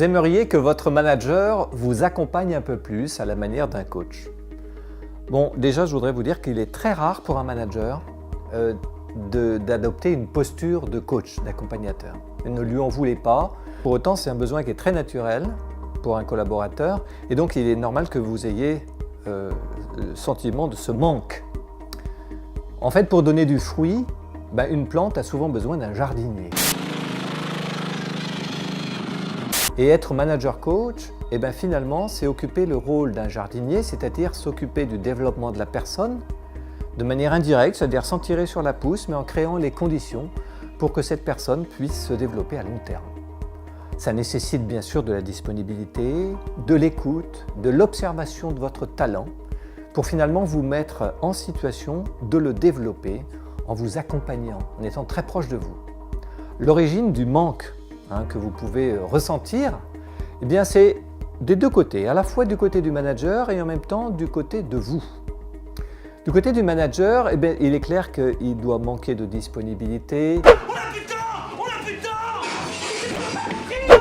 vous aimeriez que votre manager vous accompagne un peu plus à la manière d'un coach. Bon, déjà, je voudrais vous dire qu'il est très rare pour un manager d'adopter une posture de coach, d'accompagnateur. Ne lui en voulez pas. Pour autant, c'est un besoin qui est très naturel pour un collaborateur et donc il est normal que vous ayez le sentiment de ce manque. En fait, pour donner du fruit, une plante a souvent besoin d'un jardinier. Et être manager coach, finalement, c'est occuper le rôle d'un jardinier, c'est-à-dire s'occuper du développement de la personne de manière indirecte, c'est-à-dire sans tirer sur la pousse, mais en créant les conditions pour que cette personne puisse se développer à long terme. Ça nécessite bien sûr de la disponibilité, de l'écoute, de l'observation de votre talent pour finalement vous mettre en situation de le développer en vous accompagnant, en étant très proche de vous. L'origine du manque que vous pouvez ressentir, c'est des deux côtés, à la fois du côté du manager et en même temps du côté de vous. Du côté du manager, il est clair qu'il doit manquer de disponibilité.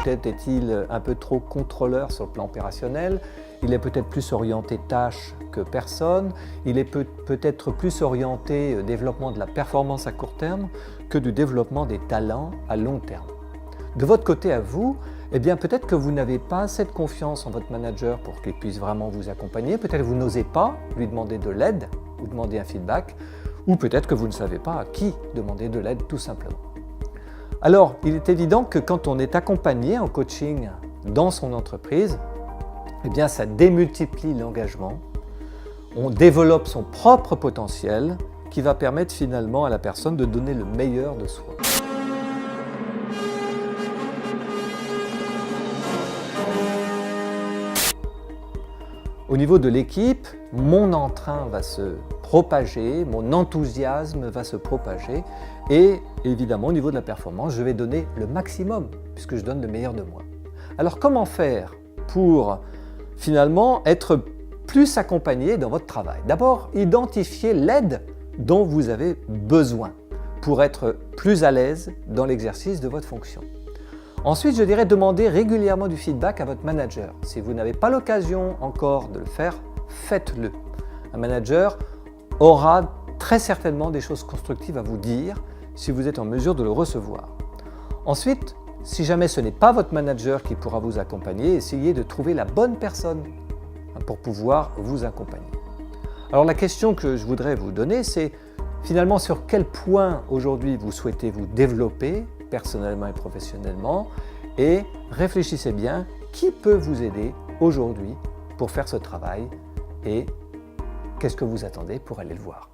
Peut-être est-il un peu trop contrôleur sur le plan opérationnel, il est peut-être plus orienté tâche que personne, il est peut-être plus orienté développement de la performance à court terme que du développement des talents à long terme. De votre côté à vous, peut-être que vous n'avez pas cette confiance en votre manager pour qu'il puisse vraiment vous accompagner, peut-être que vous n'osez pas lui demander de l'aide ou demander un feedback, ou peut-être que vous ne savez pas à qui demander de l'aide tout simplement. Alors, il est évident que quand on est accompagné en coaching dans son entreprise, ça démultiplie l'engagement, on développe son propre potentiel qui va permettre finalement à la personne de donner le meilleur de soi. Au niveau de l'équipe, mon entrain va se propager, mon enthousiasme va se propager et évidemment au niveau de la performance, je vais donner le maximum puisque je donne le meilleur de moi. Alors comment faire pour finalement être plus accompagné dans votre travail? D'abord, identifiez l'aide dont vous avez besoin pour être plus à l'aise dans l'exercice de votre fonction. Ensuite, je dirais demander régulièrement du feedback à votre manager. Si vous n'avez pas l'occasion encore de le faire, faites-le. Un manager aura très certainement des choses constructives à vous dire si vous êtes en mesure de le recevoir. Ensuite, si jamais ce n'est pas votre manager qui pourra vous accompagner, essayez de trouver la bonne personne pour pouvoir vous accompagner. Alors la question que je voudrais vous donner, c'est finalement sur quel point aujourd'hui vous souhaitez vous développer personnellement et professionnellement, et réfléchissez bien qui peut vous aider aujourd'hui pour faire ce travail et qu'est-ce que vous attendez pour aller le voir.